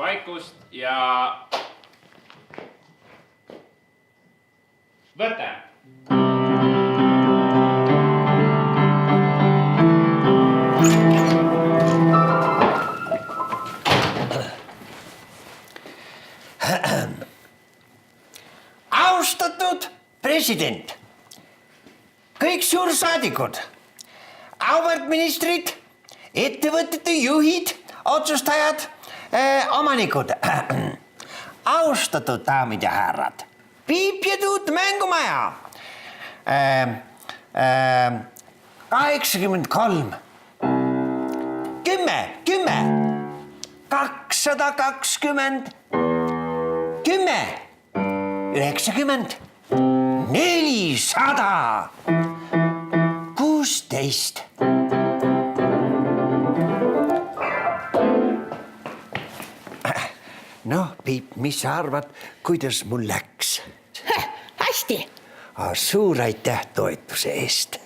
vaikust ja võte. Austatud president, kõik suursaadikud, auväärt ministrid, ettevõtete juhid, otsustajad, omanikud, austatud daamid ja härrad, Piip ja Tuut mängumaja, 83, 10, 220, 10, 90, 400, 16. Noh, Piip, mis sa arvad, kuidas mul läks? Hästi. Suur aitäh toetuse eest.